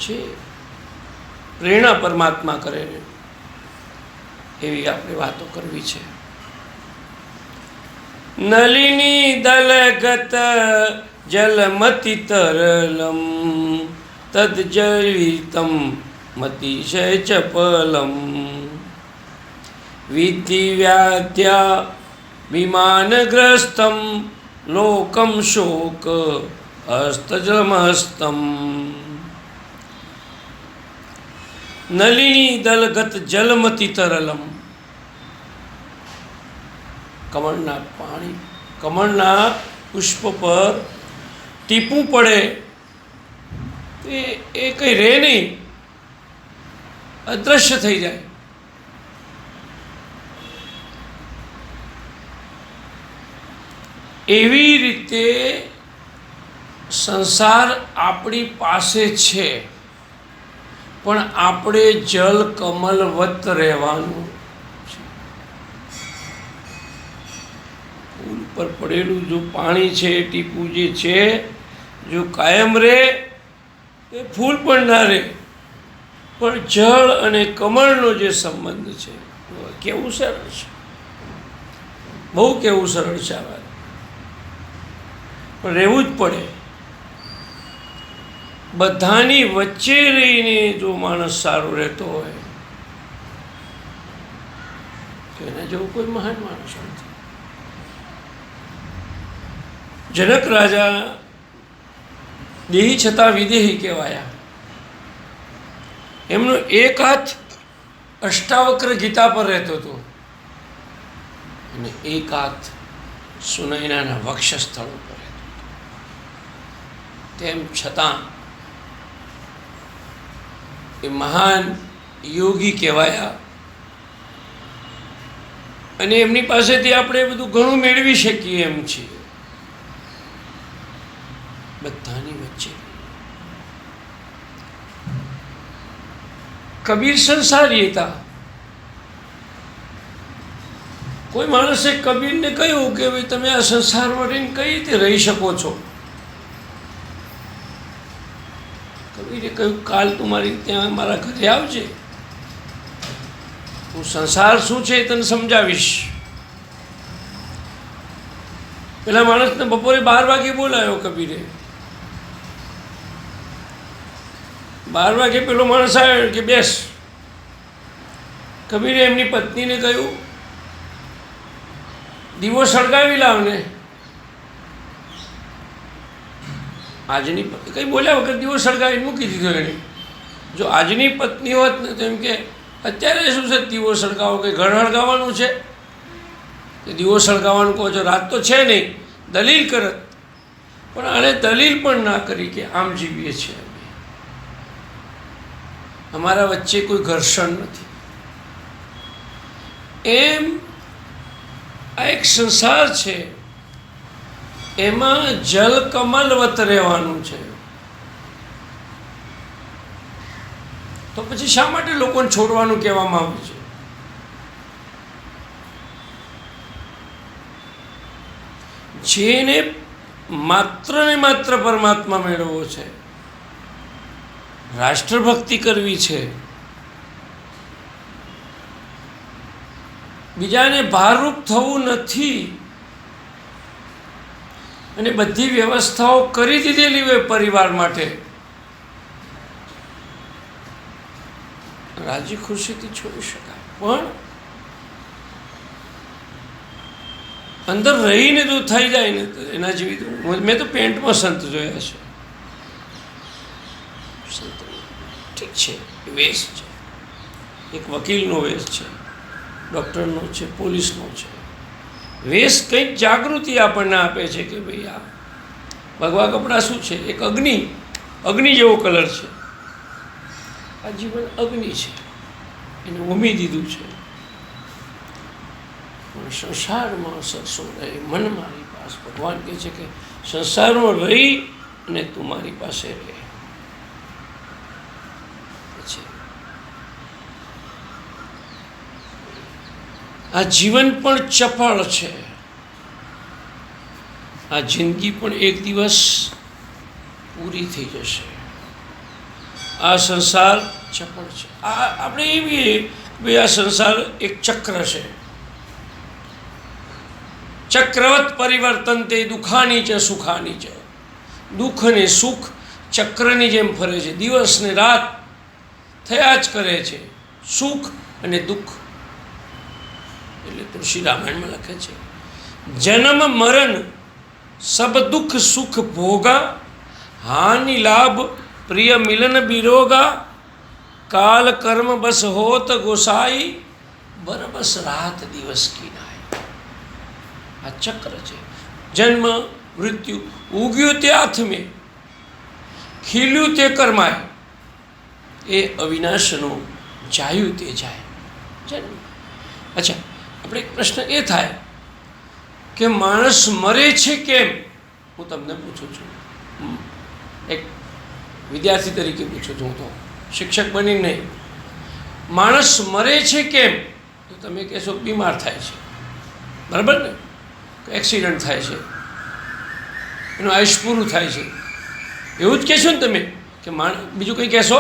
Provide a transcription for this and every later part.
છે પ્રેરણા પરમાત્મા કરે એવી આપણે વાતો કરવી છે. નલિની દલગત જલમતિ તરલમ તદ્જવિતમ મતિશય ચપલમ વિધિ વ્યાધ્યા વિમાનગ્રસ્તમ લોકમ શોક હસ્તજમસ્તમ. નલિની દલગત જલમતિ તરલમ. કમળના પાણી, કમળના પુષ્પ પર ટીપું પડે એ કંઈ રહે નહીં, અદૃશ્ય થઈ જાય. એવી રીતે સંસાર આપણી પાસે છે, પણ આપણે જલ કમલવત રહેવાનું. ફૂલ પર પડેલું જો પાણી છે, ટીપું જે છે, જો કાયમ રહે એ ફૂલ પણ ના રહે. પણ જળ અને કમળનો જે સંબંધ છે, કેવું સરળ છે, બહુ કેવું સરળ છે આ વાત. પણ રહેવું જ પડે. બધાની વચ્ચે રહીને જો માણસ સારો રહેતો હોય તો એના જેવો કોઈ મહાન માણસ નથી. જનક રાજા દેહી છતાં વિદેહી કહેવાયા. એમનો એક હાથ અષ્ટાવક્ર ગીતા પર રહેતો હતો અને એક હાથ સુનયનાના વક્ષસ્થળ ઉપર રહેતો. તેમ છતાં એ મહાન યોગી કહેવાયા અને એમની પાસેથી આપણે બધું ઘણું મેળવી શકીએ એમ છીએ. બધાની વચ્ચે કબીર સંસારી હતા. કોઈ માણસે કબીરને કહ્યું કે ભાઈ તમે આ સંસારમાં રહીને કઈ રીતે રહી શકો છો? કબીરે કહ્યું કાલ તું મારી ત્યાં મારા ઘરે આવજે, હું સંસાર શું છે એ તને સમજાવીશ. પેલા માણસને બપોરે 12 વાગે બોલાયો કબીરે. 12 વાગે પેલો માણસ આવ્યો કે બેસ. કબીરે એમની પત્નીને કહ્યું દીવો સળગાવી લાવને. આજની કંઈ બોલ્યા વગર દીવો સળગાવીને મૂકી દીધો એને. જો આજની પત્ની હોત ને તો એમ કે અત્યારે શું છે દીવો સળગાવો, કંઈ ઘર સળગાવવાનું છે કે દીવો સળગાવવાનું કહો છો? રાત તો છે નહીં, દલીલ કરત. પણ આણે દલીલ પણ ના કરી કે આમ જીવીએ છીએ, અમારા વચ્ચે કોઈ ઘર્ષણ નથી. એમ આ એક સંસાર છે, એમાં જલ કમલવત રહેવાનું છે. તો પછી શા માટે લોકોને છોડવાનું કહેવામાં આવે છે? જેને માત્ર ને માત્ર પરમાત્મા મેળવવો છે, રાષ્ટ્રભક્તિ કરવી છે, બીજાને ભારરૂપ થવું નથી, અને બધી વ્યવસ્થાઓ કરી દીધેલી હોય પરિવાર માટે, રાજી ખુશીથી છોડી શકાય. પણ અંદર રહીને જો થઈ જાય ને તો એના જેવી મેં તો પેન્ટમાં સંત જોયા છે. સંત ઠીક છે, વેશ છે, એક વકીલનો વેશ છે, ડૉક્ટરનો છે, પોલીસનો છે. વેશ કંઈક જાગૃતિ આપણને આપે છે કે ભાઈ આ ભગવા કપડાં શું છે? એક અગ્નિ જેવો કલર છે. આ જીવન અગ્નિ છે, એને ઉમી દીધું છે. પણ સંસારમાં સરસો રહે મન મારી પાસે. ભગવાન કહે છે કે સંસારમાં રહી અને તું મારી પાસે રહે. આ જીવન પણ ચપળ છે. આ જિંદગી પણ એક દિવસ પૂરી થઈ જશે. આ સંસાર ચપળ છે. આ આપણે એવી ભાઈ આ સંસાર એક ચક્ર છે. ચક્રવત પરિવર્તન તે દુઃખાની છે સુખાની છે. દુઃખ અને સુખ ચક્રની જેમ ફરે છે. દિવસ ને રાત થયા જ કરે છે. સુખ અને દુઃખ. એટલે તુલસી રામાયણમાં લખે છે, જન્મ મરણ સબ દુઃખ સુખ ભોગા, હાનિ લાભ પ્રિય મિલન બિરોગા, કાલ કર્મ બસ હોત ગોસાઈ, બરબસ રાત દિવસ કી નાય. આ ચક્ર છે. જન્મ મૃત્યુ, ઉગ્યું તે હાથમે, ખીલ્યું તે કર્માય, એ અવિનાશનો જાયું તે જાય. જન્મ. અચ્છા, આપણે એક પ્રશ્ન એ થાય કે માણસ મરે છે કેમ? હું તમને પૂછું છું, એક વિદ્યાર્થી તરીકે પૂછું છું, હું તો શિક્ષક બની નહીં. માણસ મરે છે કેમ? તો તમે કહેશો બીમાર થાય છે, બરાબર ને? એક્સિડન્ટ થાય છે, એનું આયુષ્ય પૂરું થાય છે, એવું જ કહેશો ને તમે? કે બીજું કંઈ કહેશો?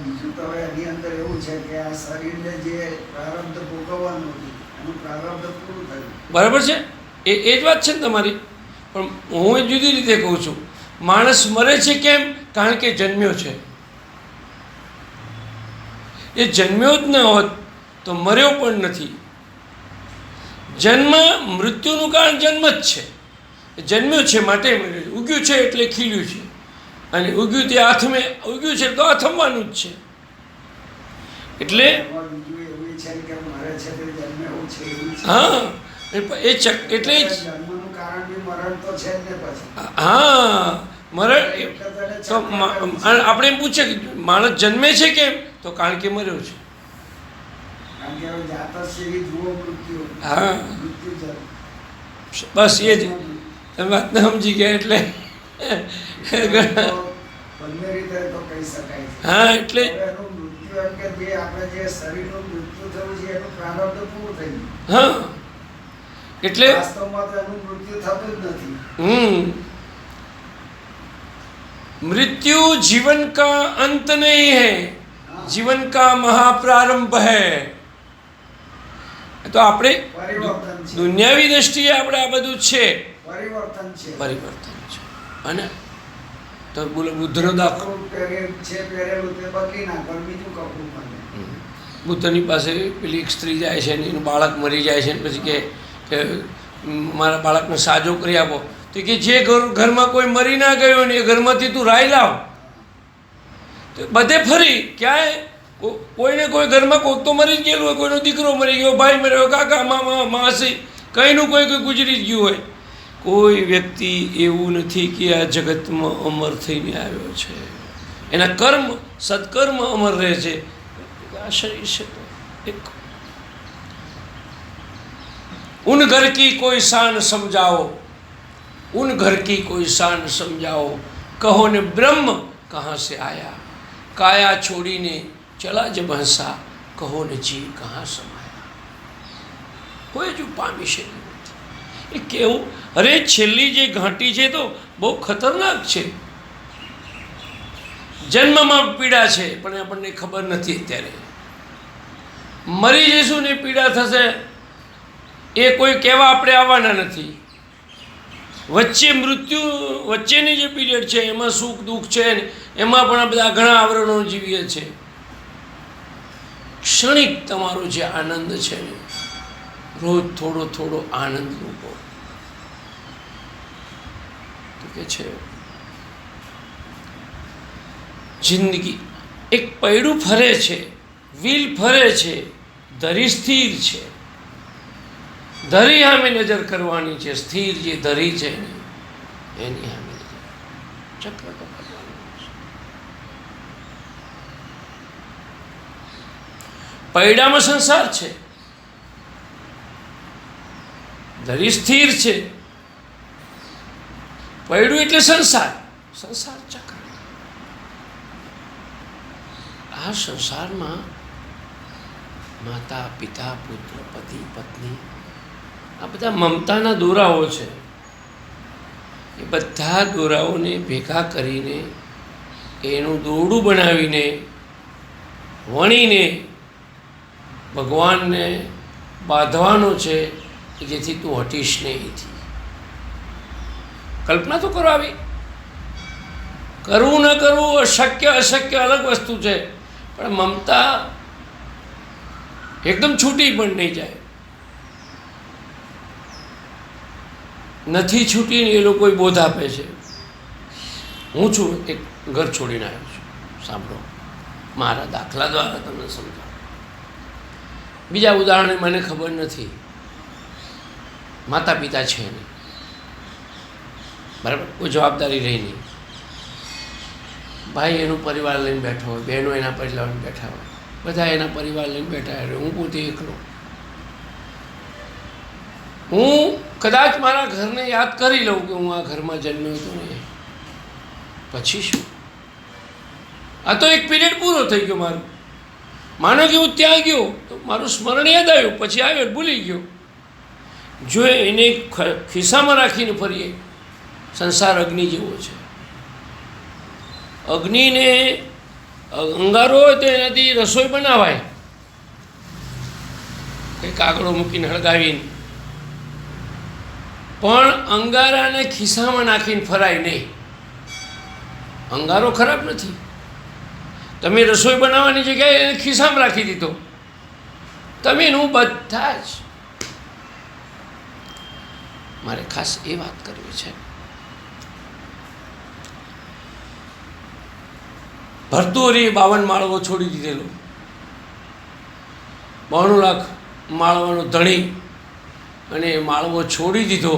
બીજું તો હવે એની અંદર એવું છે કે આ શરીરને જે પ્રારબ્ધ ભોગવવાનું હતું એનું પ્રારબ્ધ પૂરું થયું. બરાબર છે, એ જ વાત છે ને તમારી. પણ હું એ જુદી રીતે કહું છું, માણસ મરે છે કેમ? કારણ કે જન્મ્યો છે. એ જન્મ્યો જ ન હોત તો મર્યો પણ નથી. જન્મ મૃત્યુનું કારણ જન્મ જ છે. જન્મ્યો છે માટે મર્યો છે. ઉગ્યું છે એટલે ખીલ્યું છે, અને ઉગ્યું તે હાથમાં ઉગ્યું છે તો હાથમવાનું જ છે. એટલે હા, એટલે હા, મરણ તો આપણે એમ પૂછે કે માણસ જન્મે છે કેમ? તો કારણ કે મર્યો છે. હા, બસ એ જ તમે વાતને સમજી ગયા. એટલે હા, એટલે હા, એટલે मृत्यु जीवन का अंत नहीं है, जीवन का महाप्रारंभ है. તો આપણે દુનિયાવી દ્રષ્ટિએ આપણે આ બધું છે, પરિવર્તન છે. અને તો બોલો બુદ્ધનો દાખલો, બુદ્ધની પાસે પેલી એક સ્ત્રી જાય છે ને એનું બાળક મરી જાય છે ને પછી કે મારા બાળકને સાજો કરી આપો. તો કે જે ઘરમાં કોઈ મરી ના ગયો ને એ ઘરમાંથી તું રાઈ લાવ. તો બધે ફરી ક્યાંય કોઈને કોઈ ઘરમાં કોઈક તો મરી જ ગયેલું હોય, કોઈનો દીકરો મરી ગયો, ભાઈ મર્યો, કાકા મામા માસી, કંઈનું કોઈ ગુજરી જ ગયું હોય. કોઈ વ્યક્તિ એવું નથી કે આ જગતમાં અમર થઈને આવ્યો છે. એના કર્મ સત્કર્મ અમર રહે છે. આ શરીર છે તો એક उन घर की कोई शान समझाओ, उन घर की कोई शान समझाओ, कहो ने ब्रह्म कहाँ से आया, काया छोड़ीने चला जब हंसा, कहो ने जीव कहाँ समाया. કોઈ જ પામી શકે નથી. એ કેવું? અરે છેલ્લી જે ઘાંટી છે તો બહુ ખતરનાક છે. જન્મમાં પીડા છે પણ આપણને ખબર નથી. અત્યારે મરી જઈશું ને પીડા થશે એ કોઈ કહેવા આપણે આવવાના નથી. વચ્ચે મૃત્યુ વચ્ચેની જે પીરિયડ છે એમાં સુખ દુઃખ છે ને એમાં પણ બધા ઘણા આવરણો જીવીએ છે. ક્ષણિક તમારો જે આનંદ છે ને, રોજ થોડો થોડો આનંદ લૂંટો. તો કે છે જિંદગી એક પૈડું ફરે છે, વ્હીલ ફરે છે, ધરી સ્થિર છે. ધરી સામે નજર કરવાની છે. સ્થિર જે ધરી છે ને એની સામે ચક્ર તો કરવાનું છે. પૈડામાં સંસાર છે, ધરી સ્થિર છે. પૈડું એટલે સંસાર, સંસાર ચક્ર. આ સંસારમાં માતા પિતા પુત્ર પતિ પત્ની આ બધા મમતાના દોરાઓ છે. એ બધા દોરાઓને ભેગા કરીને એનું દોરડું બનાવીને વણીને ભગવાનને બાંધવાનો છે, જેથી તું હટીશ નહીં અહીંથી. કલ્પના તો કરો આવી. કરવું ન કરવું, અશક્ય અશક્ય અલગ વસ્તુ છે, પણ મમતા એકદમ છૂટી પણ નહીં જાય. નથી છૂટીને એ લોકો બોધ આપે છે. હું છું એક ઘર છોડીને આવ્યો છું, સાંભળો, મારા દાખલા દ્વારા તમને સમજાવું. બીજા ઉદાહરણ મને ખબર નથી. માતા પિતા છે નહીં, બરાબર, કોઈ જવાબદારી રહી નહીં. ભાઈ એનું પરિવાર લઈને બેઠો હોય, બહેનો એના પરિવાર લઈને બેઠા હોય, બધા એના પરિવાર લઈને બેઠા હોય, હું પોતે એકલો. હું કદાચ મારા ઘરને યાદ કરી લઉં કે હું આ ઘરમાં જન્મ્યો હતો ને, પછી શું? આ તો એક પીરિયડ પૂરો થઈ ગયો મારો. માનો કે હું ત્યાં ગયો તો મારું સ્મરણ યાદ આવ્યું, પછી આવ્યો ભૂલી ગયો. જો એને ખિસ્સામાં રાખીને ફરીએ, સંસાર અગ્નિ જેવો છે. અગ્નિને અંગારો હોય તો એનાથી રસોઈ બનાવાય, કંઈ કાગડો મૂકીને હળગાવીને, પણ અંગારાને ખિસ્સામાં નાખીને ફરાય નહીં. અંગારો ખરાબ નથી, તમે રસોઈ બનાવવાની જગ્યાએ એને ખિસ્સામાં રાખી દીધો. તમે એનું બધા જ, મારે ખાસ એ વાત કરવી છે. ભરતુહરીએ 52 માળવો છોડી દીધેલો, 92 લાખ માળવાનો ધણી, અને એ માળવો છોડી દીધો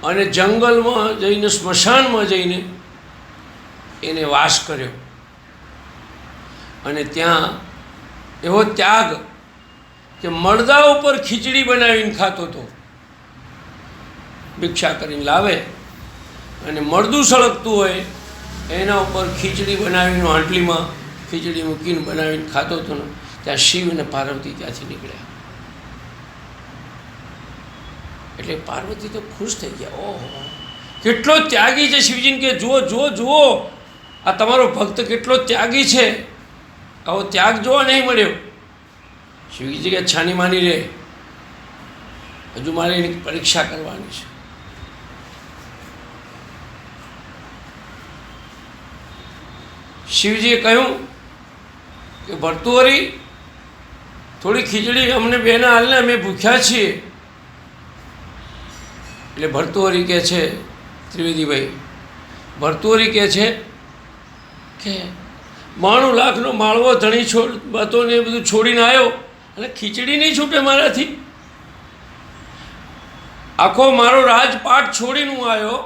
અને જંગલમાં જઈને, સ્મશાનમાં જઈને એને વાસ કર્યો. અને ત્યાં એવો ત્યાગ કે મળદા ઉપર ખીચડી બનાવીને ખાતો હતો. ભિક્ષા કરીને લાવે અને મળદું સળગતું હોય એના ઉપર ખીચડી બનાવીને, હાંડલીમાં ખીચડી મૂકીને બનાવીને ખાતો હતો ને. ત્યાં શિવ અને પાર્વતી ત્યાંથી નીકળ્યા. એટલે પાર્વતી તો ખુશ થઈ ગયા. ઓહો, કેટલો ત્યાગી છે. શિવજીને કે જુઓ જુઓ જુઓ, આ તમારો ભક્ત કેટલો ત્યાગી છે, આવો ત્યાગ જોવા નહીં મળ્યો. શિવજી કે છાની માની રે, હજુ મારે એની પરીક્ષા કરવાની છે. શિવજીએ કહ્યું કે ભર્તુહરી, થોડી ખીચડી અમને બેને હાલને, અમે ભૂખ્યા છીએ. એટલે ભર્તુહરી કહે છે, ત્રિવેદીભાઈ, ભર્તુહરી કહે છે કે 92 લાખનો માળવો ધણી હતો ને એ બધું છોડીને આવ્યો, અને ખીચડી નહીં છૂટે મારાથી. આખો મારો રાજપાટ છોડીને હું આવ્યો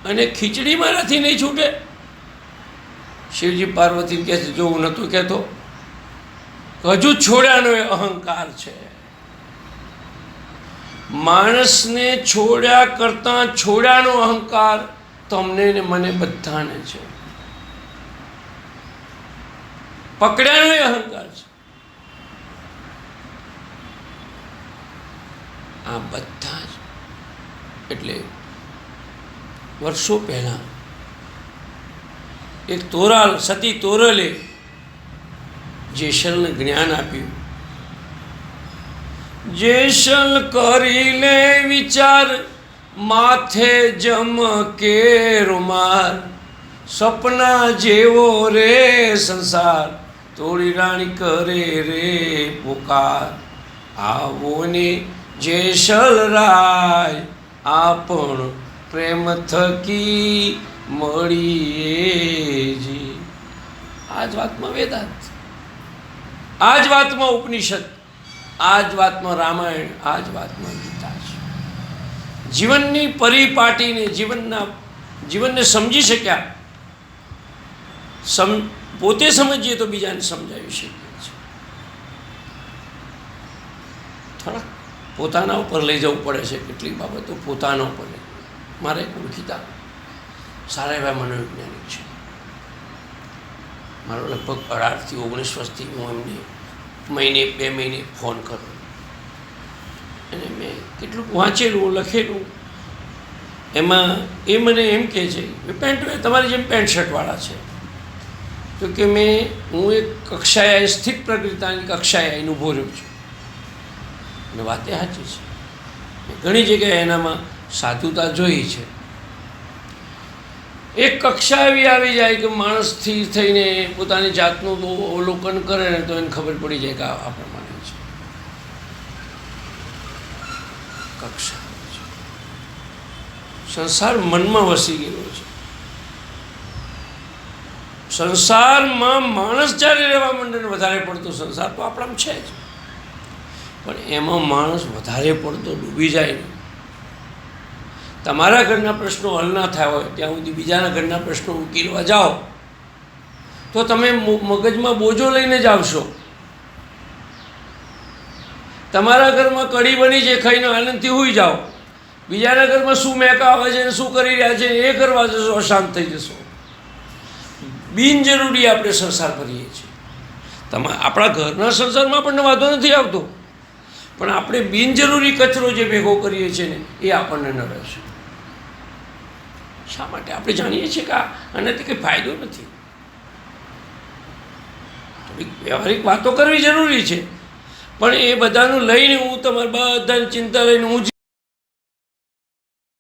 અને ખીચડી મારાથી નહીં છૂટે. શિવજી પાર્વતીને કહે છે, જો હું નહોતો કહેતો, હજુ છોડ્યાનો એ અહંકાર છે. માણસને છોડ્યા કરતાં છોડ્યાનો અહંકાર તમને ને મને બધાને છે. પકડ્યાનો એ અહંકાર છે. આ બધા જ. એટલે વર્ષો પહેલાં એક તોરાલ, સતી તોરલે જેસલને જ્ઞાન આપ્યું. જેસલ કરી લે વિચાર, માથે જમકે રૂમાલ, સપના જેવો રે સંસાર, તોડી રાણી કરે રે પુકાર. આવો ને જેસલ રાય, આપણ પ્રેમ થકી મળીએ જી. આ જ વાતમાં વેદાંત, આ જ વાતમાં ઉપનિષદ, આ જ વાતમાં રામાયણ, આ જ વાતમાં ગીતા છે. જીવનની પરિપાટીને, જીવનને સમજી શક્યા, પોતે સમજીએ તો બીજાને સમજાવી શકીએ છીએ. થોડા પોતાના ઉપર લઈ જવું પડે છે, કેટલીક બાબતો પોતાના ઉપર લઈ. મારે એક ઓળખીતા સારા એવા મનોવૈજ્ઞાનિક છે, મારો લગભગ 18 થી 19 વર્ષથી હું એમને મહિને 2 મહિને ફોન કરું, અને મેં કેટલુંક વાંચેલું, લખેલું, એમાં એ મને એમ કહે છે કે તમારી જેમ પેન્ટ શર્ટવાળા છે, તો કે હું એક કક્ષાએ સ્થિત પ્રકૃતિની કક્ષાએ આવીને ઊભો રહ્યો છું. અને વાતે સાચી છે. ઘણી જગ્યાએ એનામાં સાધુતા જોઈ છે. એક કક્ષા એવી આવી જાય કે માણસ સ્થિર થઈને પોતાની જાતનું બહુ અવલોકન કરે ને તો એને ખબર પડી જાય કે આ પ્રમાણે છે. કક્ષા સંસાર મનમાં વસી ગયેલો છે. સંસારમાં માણસ જ્યારે રહેવા માંડે ને વધારે પડતો સંસાર તો આપણામાં છે જ, પણ એમાં માણસ વધારે પડતો ડૂબી જાય ને, તમારા ઘરના પ્રશ્નો હલ ના થયા હોય ત્યાં સુધી બીજાના ઘરના પ્રશ્નો ઉકેલવા જાઓ તો તમે મગજમાં બોજો લઈને જ આવશો. તમારા ઘરમાં કઢી બની છે, ખાઈને આનંદથી સૂઈ જાઓ, બીજાના ઘરમાં શું મેકા આવે છે ને શું કરી રહ્યા છે એ કરવા જશો, અશાંત થઈ જશો. બિનજરૂરી આપણે સંસાર કરીએ છીએ. આપણા ઘરના સંસારમાં આપણને વાંધો નથી આવતો, પણ આપણે બિનજરૂરી કચરો જે ભેગો કરીએ છીએ ને એ આપણને નડે છે. શા માટે? આપણે જાણીએ છીએ કે આનાથી કંઈ ફાયદો નથી. થોડીક વ્યવહારિક વાતો કરવી જરૂરી છે, પણ એ બધાનું લઈને હું તમારી બધાની ચિંતા લઈને હું